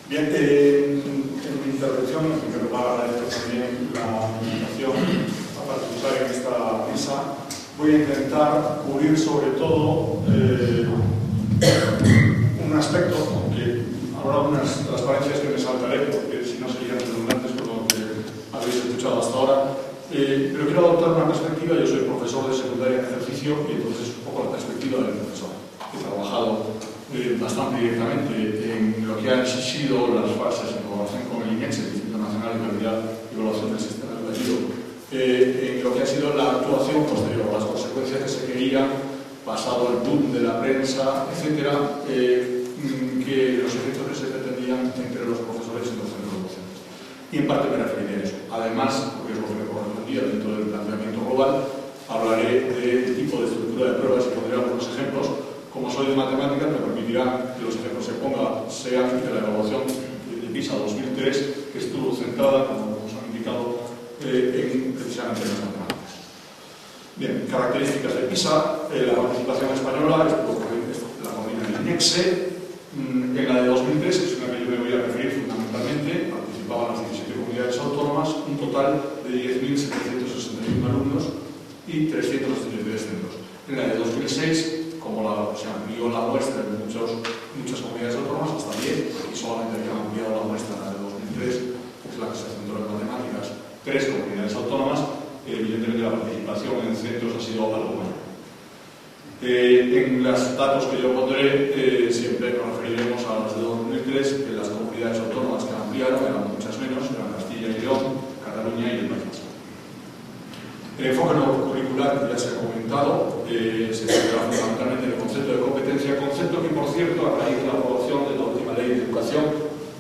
Bien, en mi intervención, en primer lugar, agradezco también la invitación a participar en esta mesa. Voy a intentar cubrir sobre todo un aspecto, aunque habrá unas transparencias que me saltaré, porque si no serían redundantes con lo que habéis escuchado hasta ahora. Pero quiero adoptar una perspectiva. Yo soy profesor de secundaria en ejercicio y entonces un poco la perspectiva del profesor. He trabajado bastante directamente en lo que han sido las fases en colaboración con el INEX, el Instituto Nacional de Calidad y Evaluación del Sistema Educativo, en lo que ha sido la actuación posterior, las consecuencias que se querían, basado el boom de la prensa, etcétera, que los efectos que se pretendían entre los profesores y los centros docentes. Y en parte me referiré a eso. Además, porque es lo que me correspondía dentro del planteamiento global, hablaré del tipo de estructura de pruebas y pondré algunos ejemplos. Como soy de matemáticas, me permitirá que los ejemplos que ponga sean de la evaluación de PISA 2003, que estuvo centrada, como nos han indicado, en precisamente las matemáticas. Bien, características de PISA. La participación española estuvo la coordina el INEXE. En la de 2003, que es una que yo me voy a referir fundamentalmente, participaban las 17 comunidades autónomas, un total de 10.761 alumnos y 373 centros. En la de 2006, como se amplió la muestra en muchas comunidades autónomas, hasta 10, y solamente habían ampliado la muestra en la de 2003, que es la que se centró en matemáticas, 3 comunidades autónomas, evidentemente la participación en centros ha sido algo mayor. En los datos que yo pondré, siempre nos referiremos a las de 2003, que las comunidades autónomas que ampliaron eran muchas menos, eran Castilla y León, Cataluña y el País Vasco. El enfoque no curricular, que ya se ha comentado, se centra fundamentalmente en el concepto de competencia, concepto que, por cierto, a raíz de la aprobación de la última ley de educación,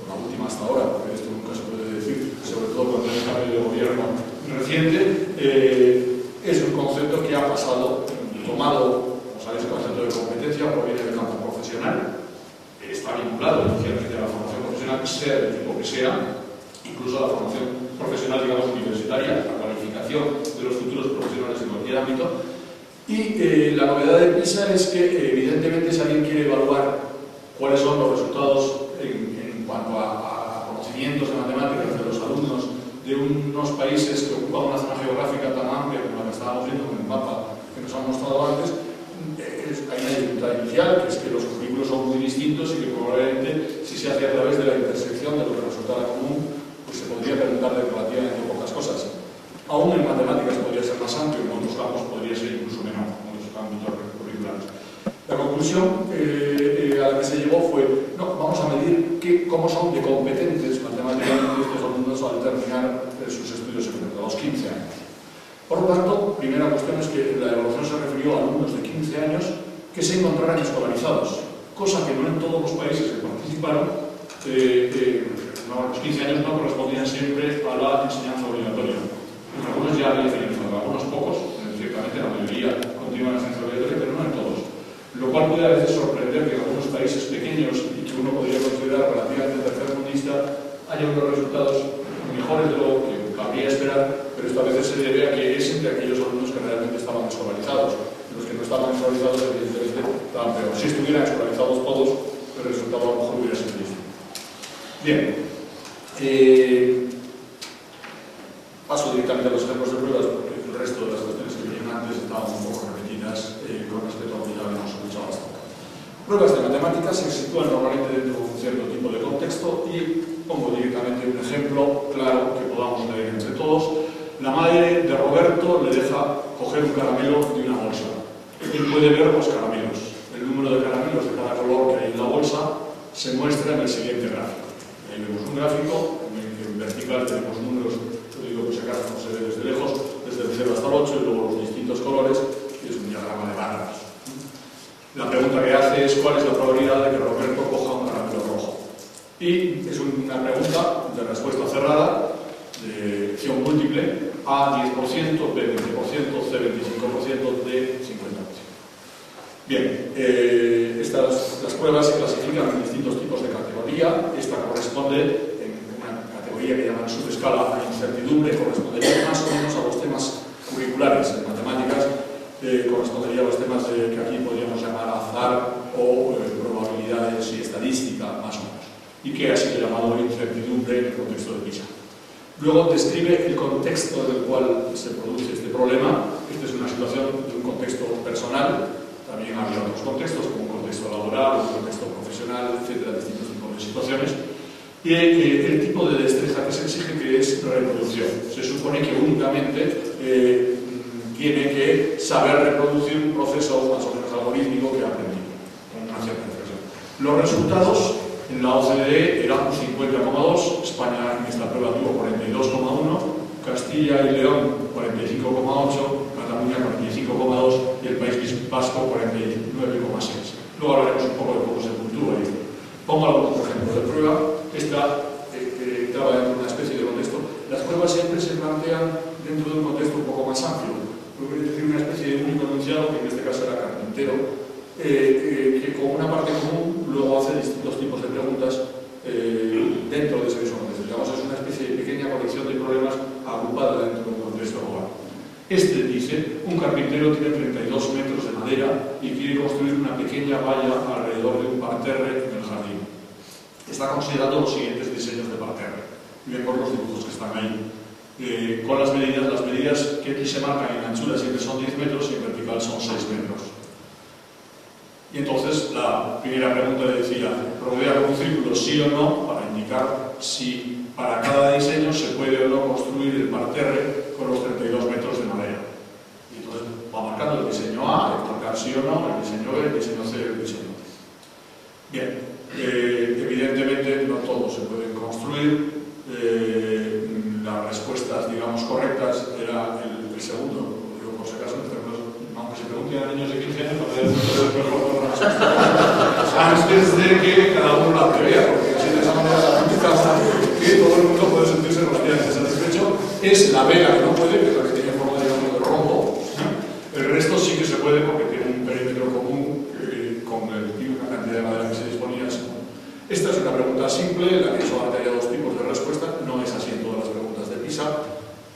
la última hasta ahora, porque esto nunca se puede decir, sobre todo cuando hay un cambio de gobierno reciente, es un concepto que ha pasado, tomado, como sabéis, el concepto de competencia proviene del campo profesional, está vinculado inicialmente a la formación profesional, sea del tipo que sea, incluso a la formación profesional, digamos, universitaria, la cualificación de los futuros profesionales en cualquier ámbito. Y la novedad de PISA es que, evidentemente, si alguien quiere evaluar cuáles son los resultados en cuanto a conocimientos de matemáticas de los alumnos de unos países que ocupan una zona geográfica tan amplia como la que estábamos viendo en el mapa que nos han mostrado antes, hay una dificultad inicial, que es que los currículos son muy distintos y que probablemente, si se hace a través de la intersección de lo que resultara común, pues se podría preguntar de relativamente pocas cosas. Aún en matemáticas podría ser más amplio, en otros campos podría ser incluso menor, en los ámbitos curriculares. La conclusión a la que se llegó fue, no, vamos a medir cómo son de competentes matemáticamente estos alumnos al terminar sus estudios secundarios, a los 15 años. Por lo tanto, primera cuestión es que la evaluación se refirió a alumnos de 15 años que se encontraran escolarizados, cosa que no en todos los países que participaron, los 15 años no correspondían siempre a la enseñanza obligatoria. Algunos ya habían finalizado, algunos pocos, ciertamente la mayoría continúan la enseñanza obligatoria, pero no en todos. Lo cual puede a veces sorprender que en algunos países pequeños y que uno podría considerar relativamente tercermundista haya unos resultados mejores de lo que cabría esperar, pero esto a veces se debe a que es entre aquellos alumnos que realmente estaban escolarizados. Los que no estaban escolarizados, evidentemente, estaban peor. Si estuvieran escolarizados todos, el resultado a lo mejor hubiera sido distinto. Bien. Paso directamente a los ejemplos de pruebas porque el resto de las cuestiones que vienen antes estaban un poco repetidas con respecto a lo que ya habíamos escuchado hasta ahora. Pruebas de matemáticas se sitúan normalmente dentro de un cierto tipo de contexto y pongo directamente un ejemplo claro que podamos leer entre todos. La madre de Roberto le deja coger un caramelo de una bolsa. Él puede ver los caramelos. El número de caramelos de cada color que hay en la bolsa se muestra en el siguiente gráfico. Ahí vemos un gráfico en vertical, tenemos números, yo digo que si acaso no se ve desde lejos, desde el 0 hasta el 8 y luego los distintos colores, y es un diagrama de barras. La pregunta que hace es cuál es la probabilidad de que Roberto coja un caramelo rojo. Y es una pregunta de respuesta cerrada, de acción múltiple, A 10%, B 20%, C 25%, D 50%. Bien, las pruebas se clasifican en distintos tipos de categoría. Esta corresponde en una categoría que llaman subescala a incertidumbre, correspondería más o menos a los temas curriculares. En matemáticas correspondería a los temas que aquí podríamos llamar azar o probabilidades y estadística, más o menos. y que ha sido llamado incertidumbre en el contexto de PISA. Luego describe el contexto en el cual se produce este problema. Esta es una situación de un contexto personal, también había otros contextos, como un contexto laboral, un contexto profesional, etcétera, distintos tipos de situaciones. Y el tipo de destreza que se exige, que es reproducción. Se supone que únicamente tiene que saber reproducir un proceso más o menos algorítmico que ha aprendido, con una cierta precisión. Los resultados en la OCDE eran 50,2, España en esta prueba tuvo 42,1, Castilla y León 45,8, Cataluña 45,2 y el País Vasco 49,6. Luego hablaremos un poco de cómo se puntúa. Pongo algún ejemplo de prueba. Esta entraba dentro de una especie de contexto. Las pruebas siempre se plantean dentro de un contexto un poco más amplio. Es decir, una especie de único enunciado, que en este caso era carpintero, que con una parte común luego hace distintos tipos de preguntas dentro de ese mismo contexto. Digamos, es una especie de pequeña colección de problemas agrupada dentro de un contexto global. Este dice, un carpintero tiene 32 metros de madera y quiere construir una pequeña valla alrededor de un parterre en el jardín. Está considerando los siguientes diseños de parterre. Y ven por los dibujos que están ahí. Con las medidas que aquí se marcan en anchura siempre son 10 metros y en vertical son 6 metros. Y entonces la primera pregunta le decía, rodea con un círculo sí o no, para indicar si para cada diseño se puede o no construir el parterre con los 32 metros de madera. Y entonces va marcando el diseño A, el marcar sí o no, el diseño B, el diseño C, el diseño D. Bien, evidentemente no todos se pueden construir. Las respuestas, digamos, correctas era el segundo. Digo, por si acaso, aunque se pregunten a niños de 15 años, para ver antes de que cada uno la prevea, porque así de esa manera que todo el mundo puede sentirse relativamente satisfecho. Es la B la que no puede, que es la que tiene forma, digamos, de rombo. El resto sí que se puede porque tiene un perímetro común con una cantidad de madera que se disponía. Esta es una pregunta simple, la que solamente haya dos tipos de respuesta, no es así en todas las preguntas de PISA,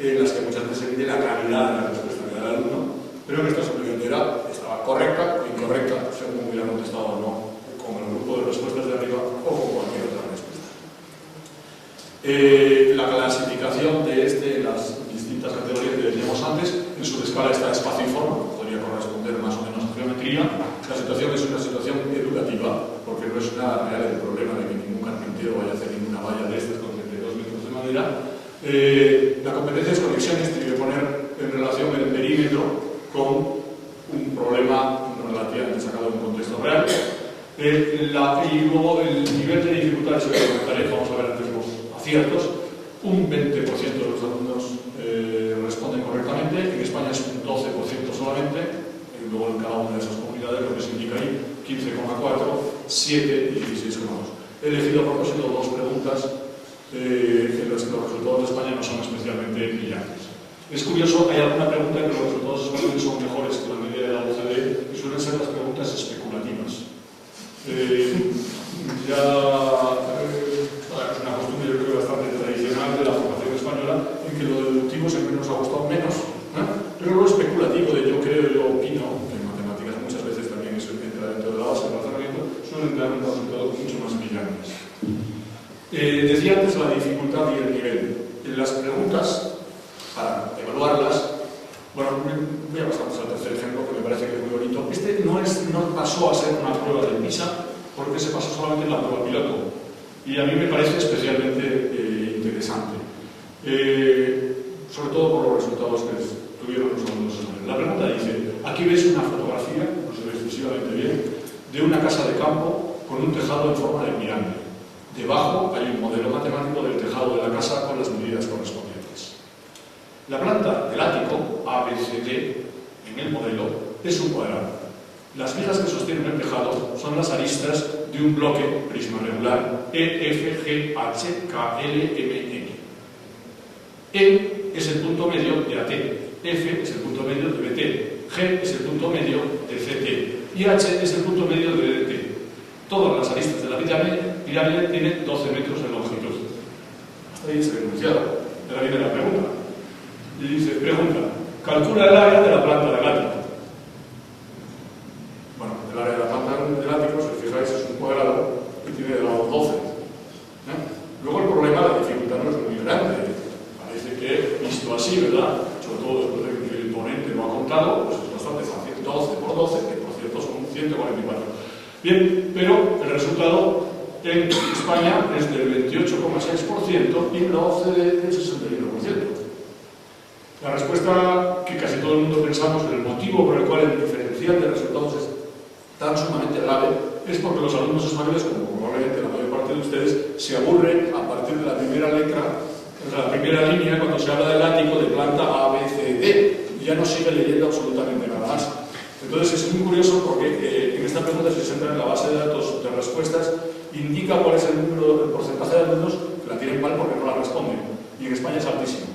en las que muchas veces se mide la calidad de la respuesta que da el alumno, pero en esta simplemente estaba correcta o incorrecta, según hubiera contestado o no, con el grupo de respuestas de arriba o con cualquier otra respuesta. La clasificación de las distintas categorías que decíamos antes, en su escala está espacio y forma, podría corresponder más o menos a geometría. La situación es una situación educativa, porque no es nada real el problema de que ningún carpintero vaya a hacer ninguna valla de estas con 32 metros de madera. La competencia es conexiones, tiene que poner en relación el perímetro con un problema relativamente sacado de un contexto real. Y luego el nivel de dificultad, se lo comentaré, vamos a ver antes los aciertos. Un 20% de los alumnos responden correctamente, en España es un 12% solamente, y luego en cada una de esas comunidades lo que se indica ahí, 15,4, 7 y 16,2. He elegido a propósito dos preguntas en las que los resultados de España no son especialmente brillantes. Es curioso, hay alguna pregunta en que los resultados españoles son mejores que la media de la OCDE y suelen ser las preguntas especulativas. Es una costumbre, yo creo, bastante tradicional de la formación española, en que lo deductivo siempre nos ha gustado menos, pero lo especulativo de yo creo, yo opino, que en matemáticas muchas veces también eso entra dentro de la base del razonamiento, suelen dar unos resultados mucho más brillantes. Decía antes la dificultad y el nivel. En las preguntas, para evaluarlas, bueno, voy a pasar al tercer ejemplo, que me parece que es muy bonito. Este no pasó a ser una prueba de PISA, porque se pasó solamente en la prueba piloto. Y a mí me parece especialmente interesante. Sobre todo por los resultados que tuvieron los alumnos. La pregunta dice, aquí ves una fotografía, no se ve excesivamente bien, de una casa de campo con un tejado en forma de pirámide. Debajo hay un modelo matemático del tejado de la casa con las medidas correspondientes. La planta del ático, ABCD, en el modelo, es un cuadrado. Las vigas que sostienen el tejado son las aristas de un bloque prisma regular EFGHKLMN. E es el punto medio de AT, F es el punto medio de BT, G es el punto medio de CT y H es el punto medio de DT. Todas las aristas de la pirámide tienen 12 metros de longitud. Hasta ahí es el enunciado. Ahora viene la pregunta. Y dice, pregunta, calcula el área de la planta del ático. Bueno, el área de la planta del ático, si os fijáis, es un cuadrado que tiene de lado 12. bastante fácil. 12 por 12, que por cierto son 144. Bien, pero el resultado en España es del 28,6% y en la OCDE del 61%. La respuesta que casi todo el mundo pensamos, el motivo por el cual el diferencial de resultados es tan sumamente grave, es porque los alumnos españoles, como probablemente la mayor parte de ustedes, se aburren a partir de la primera letra, la primera línea, cuando se habla del ático de planta A, B, C, D, y ya no sigue leyendo absolutamente nada más. Entonces es muy curioso porque en esta pregunta, si se entra en la base de datos de respuestas, indica cuál es el porcentaje de alumnos que la tienen mal porque no la responden, y en España es altísimo.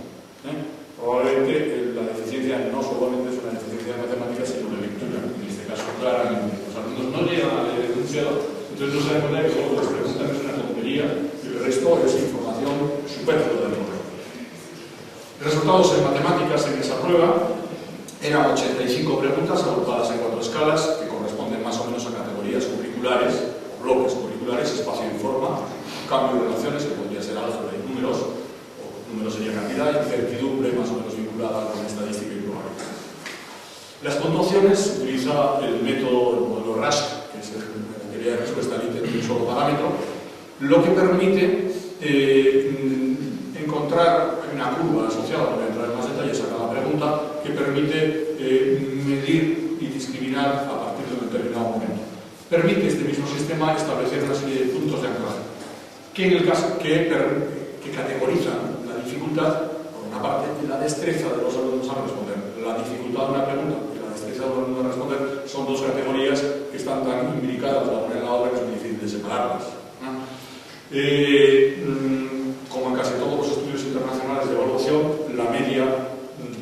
Probablemente la deficiencia no solamente es una deficiencia de matemáticas, sino de lectura. En este caso, claramente, los alumnos no llegan a leer el enunciado, entonces no se dan cuenta que solo les preguntan es una tontería y el resto es información superflua del correo. Resultados en matemáticas en esa prueba eran 85 preguntas agrupadas en 4 escalas que corresponden más o menos a categorías curriculares, bloques curriculares, espacio y forma, cambio de relaciones, que podría ser álgebra y números. Número sería cantidad, incertidumbre más o menos vinculada con estadística y probabilidad. Las puntuaciones se utiliza el método, el modelo RASC, que es la teoría de respuesta límite de un solo parámetro, lo que permite encontrar una curva asociada, no voy a entrar en más detalles a cada pregunta, que permite medir y discriminar a partir de un determinado momento. Permite este mismo sistema establecer una serie de puntos de anclaje, que en el caso que categorizan dificultad, por una parte, y la destreza de los alumnos a responder. La dificultad de una pregunta y la destreza de los alumnos a responder son dos categorías que están tan imbricadas la una en la otra que es muy difícil de separarlas. Como en casi todos los estudios internacionales de evaluación, la media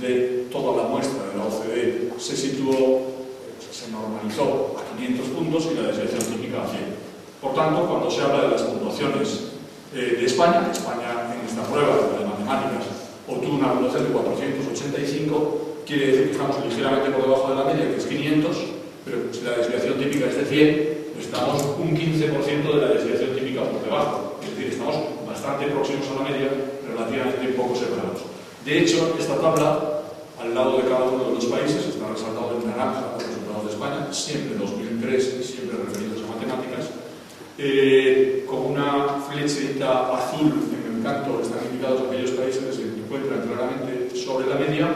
de toda la muestra de la OCDE se situó, se normalizó a 500 puntos y la desviación típica a 100. Por tanto, cuando se habla de las puntuaciones de España en esta prueba de matemáticas obtuvo una puntuación de 485, quiere decir que estamos ligeramente por debajo de la media, que es 500, pero si la desviación típica es de 100, estamos un 15% de la desviación típica por debajo, es decir, estamos bastante próximos a la media, relativamente poco separados. De hecho, esta tabla, al lado de cada uno de los países, está resaltado en naranja los resultados de España, siempre 2003 y siempre referidos a matemáticas, con una flechita azul en el canto están indicados aquellos países que se encuentran claramente sobre la media,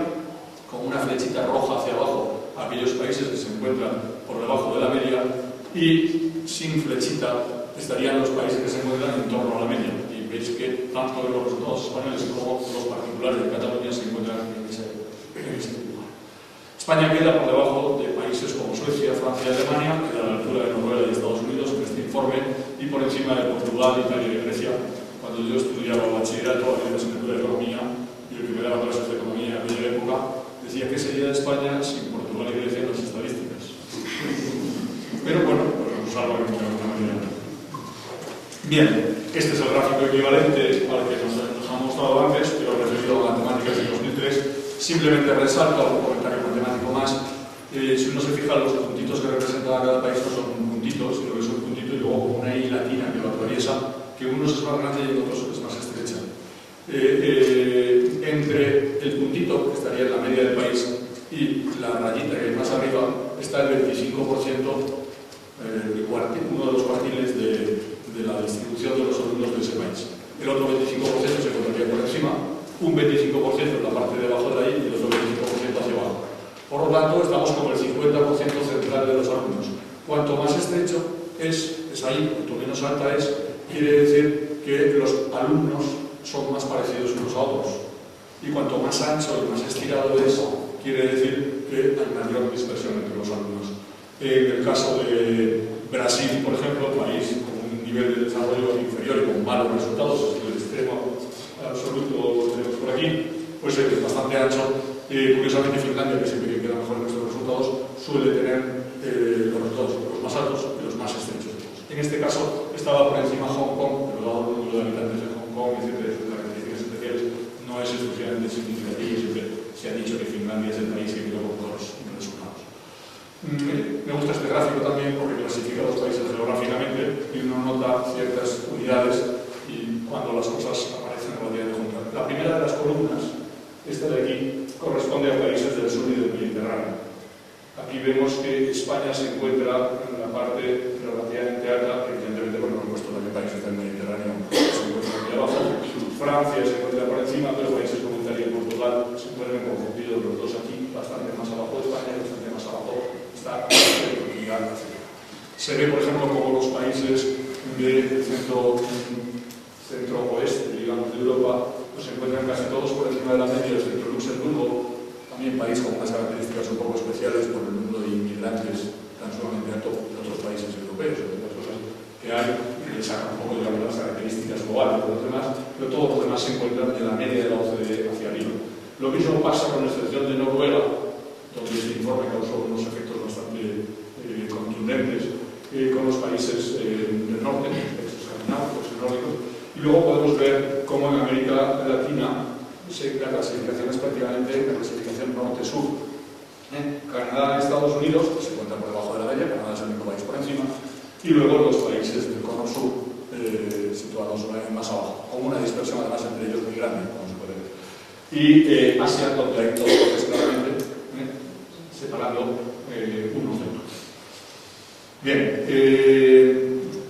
con una flechita roja hacia abajo aquellos países que se encuentran por debajo de la media, y sin flechita estarían los países que se encuentran en torno a la media. Y veis que tanto los resultados españoles como los particulares de Cataluña se encuentran en ese lugar. España queda por debajo de países como Suecia, Francia y Alemania, queda a la altura de Noruega y Estados Unidos en este informe, y por encima de Portugal, Italia y Grecia. Cuando yo estudiaba bachillerato, había una asignatura de economía, y el que me daba clases de economía en aquella época decía que sería de España sin Portugal y Grecia en las estadísticas. Pero bueno, pues algo que de alguna manera. Bien, este es el gráfico equivalente al que nos ha mostrado antes, pero referido a matemáticas de 2003. Simplemente resalto algún comentario matemático más. Si uno se fija, los puntitos que representa cada país no son puntitos, sino que es un puntito y luego como una I latina que lo atraviesa, que unos es más grande y el otro es más estrecha. Entre el puntito, que estaría en la media del país, y la rayita que hay más arriba, está el 25%, uno de los cuartiles de la distribución de los alumnos de ese país. El otro 25% se encontraría por encima, un 25% en la parte de abajo de ahí y el otro 25% hacia abajo. Por lo tanto, estamos como el 50% central de los alumnos. Cuanto más estrecho es ahí, cuanto menos alta es, quiere decir que los alumnos son más parecidos unos a otros. Y cuanto más ancho y más estirado es, quiere decir que hay mayor dispersión entre los alumnos. En el caso de Brasil, por ejemplo, país con un nivel de desarrollo inferior y con malos resultados, es el extremo absoluto lo tenemos por aquí, pues es bastante ancho. Curiosamente, Finlandia, que siempre queda mejor en estos resultados, suele tener los resultados más altos y los más estrechos. En este caso, estaba por encima Hong Kong, pero dado el número de habitantes de Hong Kong, etcétera, características especiales, no es especialmente significativo y siempre se ha dicho que Finlandia es el país que quedó con mejores resultados. Me gusta este gráfico también porque clasifica los países geográficamente y uno nota ciertas unidades y cuando las cosas aparecen relativamente juntas. La primera de las columnas, esta de aquí, corresponde a países del sur y del Mediterráneo. Aquí vemos que España se encuentra en la parte relativamente alta, evidentemente porque hemos puesto también países del Mediterráneo se encuentran aquí abajo. Francia se encuentra por encima, pero países como Italia y Portugal se encuentran confundidos los dos aquí, bastante más abajo de España y bastante más abajo está Turquía. Se ve, por ejemplo, como los países del centro-oeste, digamos, de Europa, pues se encuentran casi todos por encima de la media, excepto Luxemburgo, también país con unas características un poco especiales por el número de inmigrantes tan sumamente alto de otros países europeos, de otras cosas que hay, que le sacan un poco de las características globales de los demás, pero todos los demás se encuentran en la media de la OCDE hacia arriba. Lo mismo pasa con la excepción de Noruega, donde este informe causó unos efectos bastante contundentes con los países del norte, los países escandinavos, los nórdicos, y luego podemos ver cómo en América Latina la clasificación es prácticamente la clasificación norte-sur. Canadá y Estados Unidos se encuentran por debajo de la media, Canadá es el único país por encima, y luego los países del cono sur situados más abajo, con una dispersión además entre ellos muy grande, como se puede ver. Y Asia, donde hay todo lo que es claramente separando unos de otros. Bien,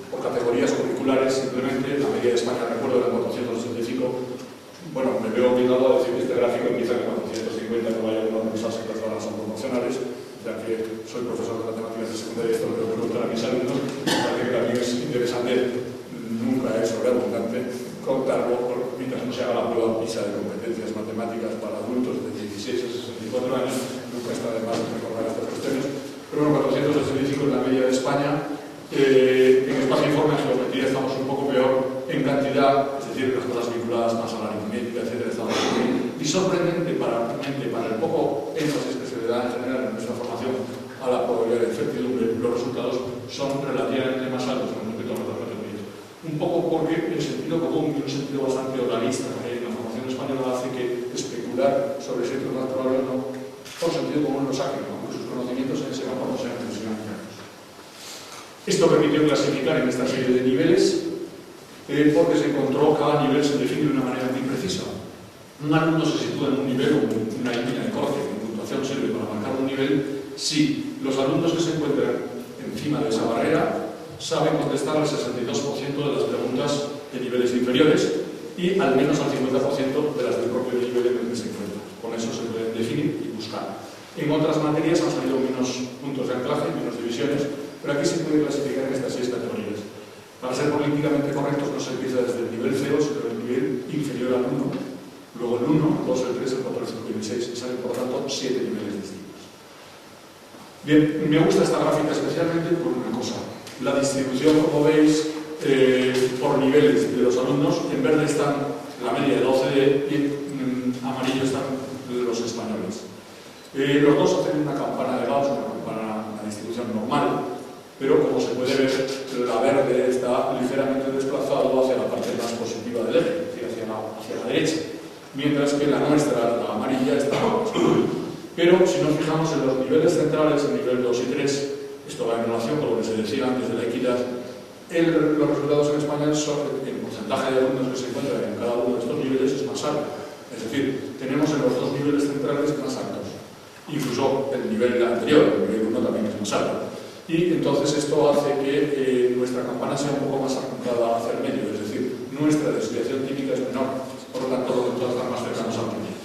por categorías curriculares, simplemente, la media de España, recuerdo, era 465. Bueno, me veo obligado a decir que este gráfico empieza con 450, que vaya uno a revisarse que las barras son proporcionales, ya que soy profesor de matemáticas de secundaria y esto lo tengo que preguntar a mis alumnos, me parece que también es interesante, nunca es sobreabundante contarlo, mientras no se haga la prueba PISA de competencias matemáticas para adultos de 16 a 64 años, nunca está de más recordar estas cuestiones, pero bueno, 465 es la media de España. En espacio informe, en geometría estamos un poco peor en cantidad, es decir, las cosas vinculadas más a la aritmética, etcétera, estamos bien. Y sorprendente para el poco énfasis que se le da en general en nuestra formación a la probabilidad de incertidumbre, los resultados son relativamente más altos con respecto a otras categorías. Un poco porque el sentido común y un sentido bastante oralista en la formación española hace que especular sobre si esto es más probable o no, por sentido común lo saquen, aunque sus conocimientos en ese campo no sean impresionantes. Esto permitió clasificar en esta serie de niveles porque se encontró cada nivel se define de una manera muy precisa. Un alumno se sitúa en un nivel o una línea de corte, que puntuación sirve para marcar un nivel, si los alumnos que se encuentran encima de esa barrera saben contestar al 62% de las preguntas de niveles inferiores y al menos al 50% de las del propio nivel en el que se encuentran. Con eso se pueden definir y buscar. En otras materias han salido menos puntos de anclaje, menos divisiones, pero aquí se puede clasificar en estas 6 categorías. Para ser políticamente correctos no se empieza desde el nivel 0, sino el nivel inferior al 1, luego el 1, el 2, el 3, el 4, el 5 y el 6, y salen por lo tanto 7 niveles distintos. Bien, me gusta esta gráfica especialmente por una cosa. La distribución, como veis, por niveles de los alumnos, en verde están la media de la OCDE y en amarillo están los españoles. Los dos hacen una campana de Gauss, una distribución normal, pero como se puede ver, la verde está ligeramente desplazado hacia la parte más positiva del eje, es decir, hacia la derecha, mientras que la nuestra, la amarilla, está más. Pero si nos fijamos en los niveles centrales, el nivel 2 y 3, esto va en relación con lo que se decía antes de la equidad, los resultados en España son, el porcentaje de alumnos que se encuentran en cada uno de estos niveles es más alto. Es decir, tenemos en los dos niveles centrales más altos. Incluso el nivel anterior, el nivel 1 también es más alto. Y entonces esto hace que nuestra campana sea un poco más apuntada hacia el medio, es decir, nuestra desviación típica es menor, por lo tanto los resultados están más cercanos al medio.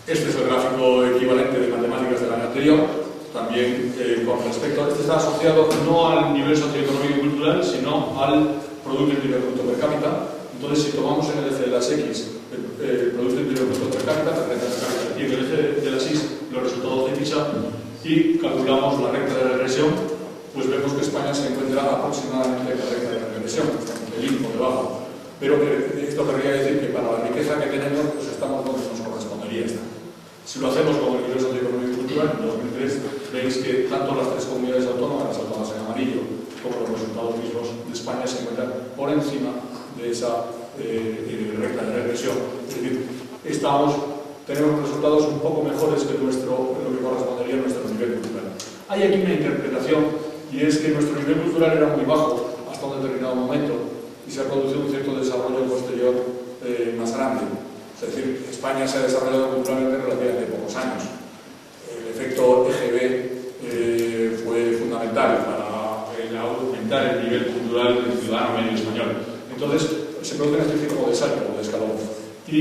Este es el gráfico equivalente de matemáticas del año anterior, también con respecto, este está asociado no al nivel socioeconómico y cultural, sino al Producto Interior Bruto per cápita. Entonces, si tomamos en el eje de las X el Producto Interior Bruto per cápita, y en el eje de las Y los resultados de PISA, y calculamos la recta de regresión, pues vemos que España se encuentra aproximadamente en la recta de regresión, un pelín por debajo. Pero esto querría decir que para la riqueza que tenemos, pues estamos donde nos correspondería estar. Si lo hacemos con el nivel socioeconómico y cultural, en 2003 veis que tanto las 3 comunidades autónomas, resaltadas en amarillo, como los resultados mismos de España se encuentran por encima de esa recta de regresión. Es decir, tenemos resultados un poco mejores que lo que correspondería a nuestro nivel cultural. Hay aquí una interpretación, y es que nuestro nivel cultural era muy bajo hasta un determinado momento y se ha producido un cierto desarrollo posterior más grande. Es decir, España se ha desarrollado culturalmente en relativamente pocos años. El efecto cultural del ciudadano medio español. Entonces, se produce una especie como de salto, como de escalón. Y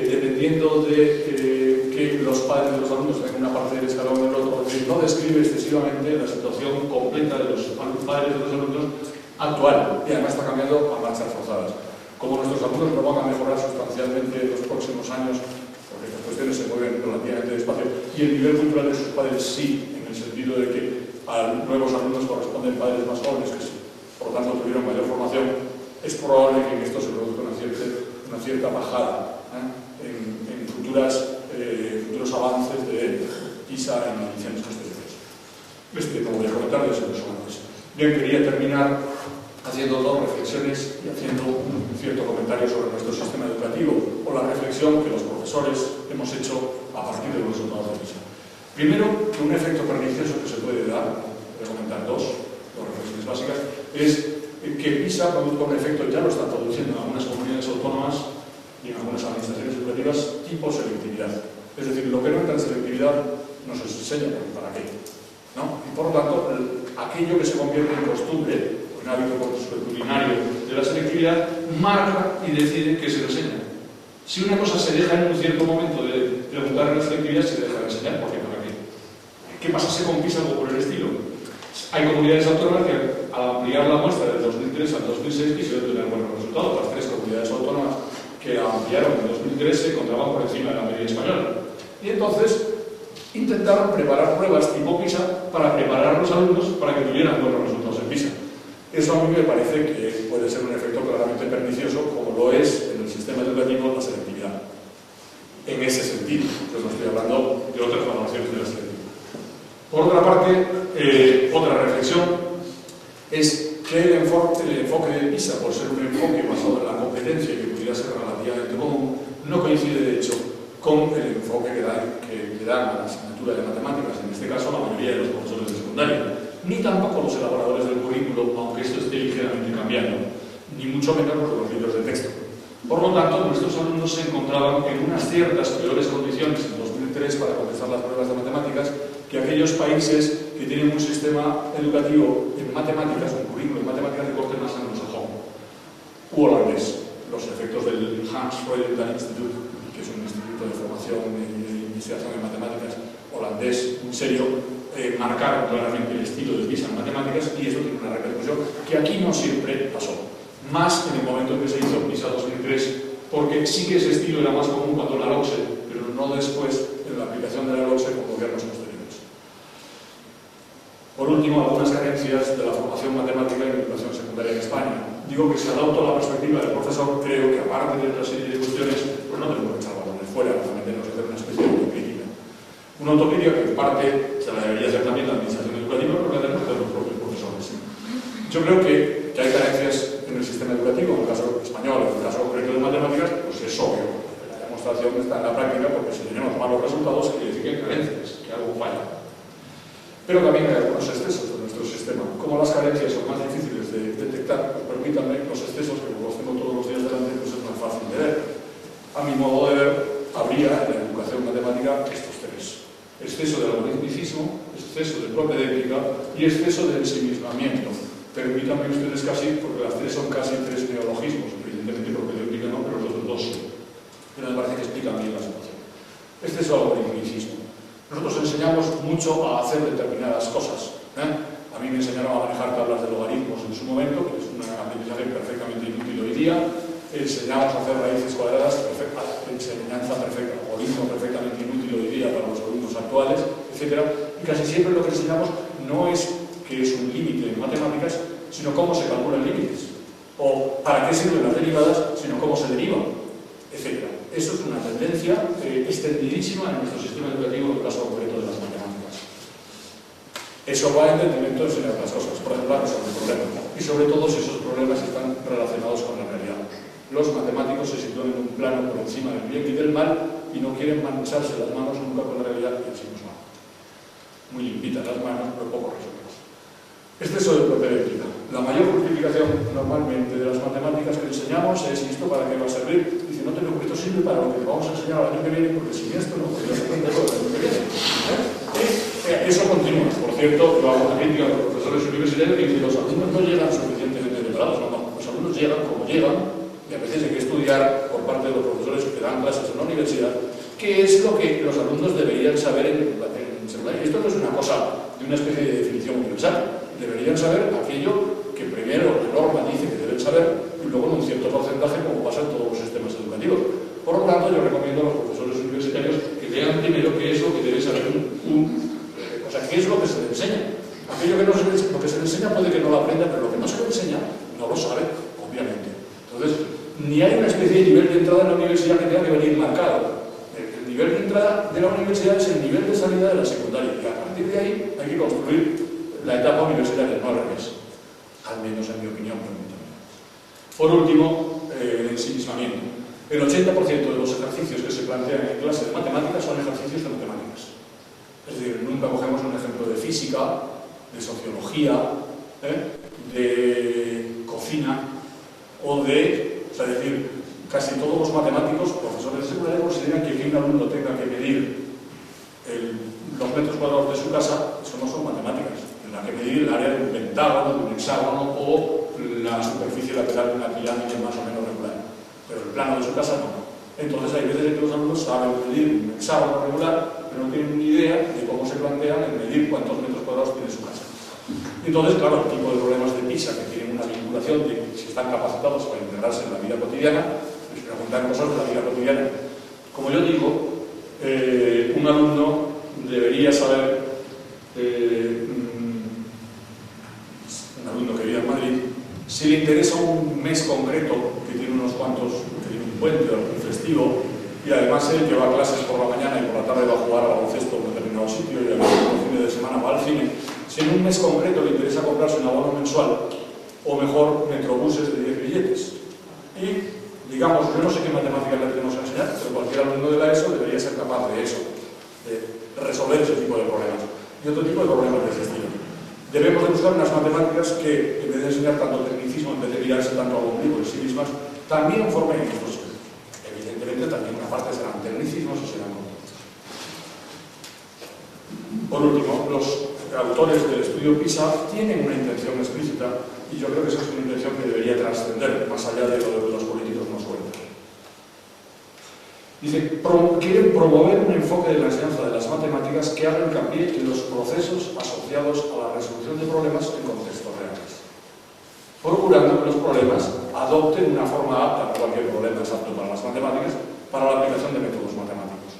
dependiendo de que los padres de los alumnos tengan una parte del escalón o el otro, no describe excesivamente la situación completa de los padres de los alumnos actual, y además está cambiando a marchas forzadas. Como nuestros alumnos no van a mejorar sustancialmente en los próximos años, porque estas cuestiones se mueven relativamente despacio, y el nivel cultural de sus padres sí, en el sentido de que a nuevos alumnos corresponden padres más jóvenes que por lo tanto tuvieron mayor formación, es probable que en esto se produzca una cierta bajada en futuros avances de PISA en las ediciones posteriores. Como voy a comentar, ya se lo son antes. Bien, quería terminar haciendo dos reflexiones y haciendo un cierto comentario sobre nuestro sistema educativo o la reflexión que los profesores hemos hecho a partir de los resultados de PISA. Primero, que un efecto pernicioso que se puede dar, voy a comentar dos reflexiones básicas, es que PISA produzca un efecto, ya lo están produciendo en algunas comunidades autónomas y en algunas administraciones educativas, tipo selectividad. Es decir, lo que no entra en selectividad no se enseña, ¿para qué? ¿No? Y por lo tanto, aquello que se convierte en costumbre, en hábito culinario de la selectividad, marca y decide que se enseña. Si una cosa se deja en un cierto momento de preguntar en la selectividad, se deja de enseñar, ¿por qué? ¿Para qué? ¿Qué pasase con PISA o por el estilo? Hay comunidades autónomas que, al ampliar la muestra del 2003 al 2006, quisieron tener buenos resultados. Las tres comunidades autónomas que ampliaron en 2013 se encontraban por encima de la media española. Y entonces intentaron preparar pruebas tipo PISA para preparar a los alumnos para que tuvieran buenos resultados en PISA. Eso a mí me parece que puede ser un efecto claramente pernicioso, como lo es en el sistema educativo la selectividad. En ese sentido, yo no estoy hablando de otras valoraciones de la selectividad. Por otra parte, otra reflexión es que el enfoque de PISA, por ser un enfoque basado en la competencia que pudiera ser relativamente común, no coincide de hecho con el enfoque que dan a la asignatura de matemáticas, en este caso la mayoría de los profesores de secundaria, ni tampoco los elaboradores del currículo, aunque esto esté ligeramente cambiando, ni mucho menos los libros de texto. Por lo tanto, nuestros alumnos se encontraban en unas ciertas peores condiciones en 2003 para contestar las pruebas de matemáticas que aquellos países que tienen un sistema educativo en matemáticas, un currículo en matemáticas de corte más anglosajón u holandés. Los efectos del Hans Freudenthal Institute, que es un instituto de formación y investigación en matemáticas holandés muy serio, marcaron claramente el estilo de PISA en matemáticas, y eso tiene una repercusión que aquí no siempre pasó. Más en el momento en que se hizo PISA 2003, porque sí que ese estilo era más común cuando la LOCSE, pero no después en la aplicación de la LOCSE con gobiernos posteriores. Por último, algunas carencias de la formación matemática en educación secundaria en España. Digo que si adopto la perspectiva del profesor, creo que aparte de otra serie de cuestiones, pues no tenemos que echar balones fuera, para meternos a hacer una especie de autocrítica. Una autocrítica que en parte se la debería hacer también la administración educativa, pero la tenemos que hacer los propios profesores. Yo creo que hay carencias en el sistema educativo, en el caso español, en el caso concreto de matemáticas, pues es obvio. La demostración está en la práctica, porque si tenemos malos resultados, quiere decir que hay carencias, que algo falla. Pero también hay algunos excesos de nuestro sistema. Como las carencias son más difíciles de detectar, pues permítanme, los excesos, que como los tengo todos los días delante, pues es más fácil de ver. A mi modo de ver, habría en la educación matemática estos tres: exceso de algoritmicismo, exceso de propedéutica y exceso de ensimismamiento. Permítanme ustedes casi, porque las tres son casi tres neologismos, evidentemente propedéutica no, pero los otros dos sí. Pero me parece que explican bien la situación. Exceso de algoritmicismo. Nosotros enseñamos mucho a hacer determinadas cosas. A mí me enseñaron a manejar tablas de logaritmos en su momento, que es una aprendizaje perfectamente inútil hoy día. Enseñamos a hacer raíces cuadradas, enseñanza perfecta, algoritmo perfectamente inútil hoy día para los alumnos actuales, etc. Y casi siempre lo que enseñamos no es que es un límite en matemáticas, sino cómo se calculan límites. O para qué sirven las derivadas, sino cómo se derivan, etc. Eso es una tendencia extendidísima en nuestro sistema educativo, en el caso concreto de las matemáticas. Eso va en detrimento de enseñar otras cosas, por ejemplo, resolver problemas. Y sobre todo si esos problemas están relacionados con la realidad. Los matemáticos se sitúan en un plano por encima del bien y del mal y no quieren mancharse las manos nunca con la realidad, y así nos va. Muy limpitas las manos, pero poco resueltas. Exceso de propedéutica. La mayor justificación normalmente de las matemáticas que enseñamos es: ¿y esto para qué va a servir? Dice: no te preocupes, esto sirve para lo que te vamos a enseñar el año que viene, porque sin esto no podrías aprender todo el año que viene. Eso continúa. Por cierto, yo hago una crítica a los profesores universitarios que dicen: los alumnos no llegan suficientemente de preparados, no. Los alumnos llegan como llegan, y a veces hay que estudiar por parte de los profesores que dan clases en la universidad qué es lo que los alumnos deberían saber en secundaria. Esto no es una cosa de una especie de definición universal. Deberían saber aquello que primero la norma dice que deben saber y luego en un cierto porcentaje, como pasa en todos los sistemas educativos. Por lo tanto, yo recomiendo a los profesores universitarios que vean primero qué es lo que debe saber o sea, qué es lo que se le enseña. Aquello que no se le, lo que se le enseña puede que no lo aprenda, pero lo que no se le enseña no lo sabe, obviamente. Entonces, ni hay una especie de nivel de entrada en la universidad que tenga que venir marcado. El nivel de entrada de la universidad es el nivel de salida de la secundaria. Y a partir de ahí hay que construir la etapa universitaria, no al revés. Al menos en mi opinión, permítanme. Por último, el ensimismamiento. El 80% de los ejercicios que se plantean en clase de matemáticas son ejercicios de matemáticas. Es decir, nunca cogemos un ejemplo de física, de sociología, de cocina o de... O sea, es decir, casi todos los matemáticos, profesores de secundaria, consideran que un alumno tenga que medir los metros cuadrados de su casa, eso no son matemáticas. Tendrá que medir el área de un pentágono, de un hexágono o la superficie lateral de una pirámide más o menos regular. Pero el plano de su casa no. Entonces hay veces que los alumnos saben medir un hexágono regular, pero no tienen ni idea de cómo se plantean en medir cuántos metros cuadrados tiene su casa. Entonces, claro, el tipo de problemas de PISA que tienen una vinculación de si están capacitados para integrarse en la vida cotidiana, les preguntan cosas de la vida cotidiana. Como yo digo, un alumno debería saber, un alumno que vive en Madrid, si le interesa un mes concreto que tiene unos cuantos, que tiene un puente o un festivo, y además él que va a clases por la mañana y por la tarde va a jugar al baloncesto en un determinado sitio y a veces por fin de semana va al cine. Si en un mes concreto le interesa comprarse un abono mensual, o mejor, metrobuses de 10 billetes. Y, digamos, yo no sé qué matemáticas le tenemos que enseñar, pero cualquier alumno de la ESO debería ser capaz de eso, de resolver ese tipo de problemas. Y otro tipo de problemas de ese estilo. Debemos de buscar unas matemáticas que, en vez de enseñar tanto tecnicismo, en vez de mirarse tanto al ombligo en sí mismas, también formen estos. Evidentemente, también una parte serán tecnicismos y serán conceptos. Por último, los autores del estudio PISA tienen una intención explícita y yo creo que esa es una intención que debería trascender más allá de lo que los políticos nos cuentan. Dice, quieren promover un enfoque de la enseñanza de las matemáticas que haga hincapié en los procesos asociados a la resolución de problemas en contextos reales, procurando que los problemas adopten una forma apta, cualquier problema es apto para las matemáticas, para la aplicación de métodos matemáticos,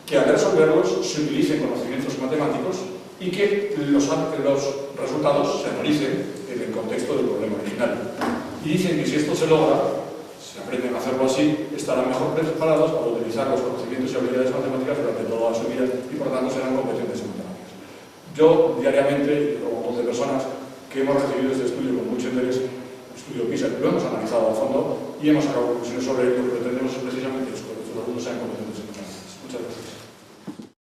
que al resolverlos se utilicen conocimientos matemáticos y que los resultados se analicen en el contexto del problema original. Y dicen que si esto se logra, si aprenden a hacerlo así, estarán mejor preparados para utilizar los conocimientos y habilidades matemáticas durante toda su vida y por tanto serán competentes en matemáticas. Yo diariamente, como un montón de personas que hemos recibido este estudio con mucho interés, estudio PISA, lo hemos analizado a fondo y hemos sacado conclusiones sobre ello. Lo que pretendemos es precisamente que los alumnos sean competentes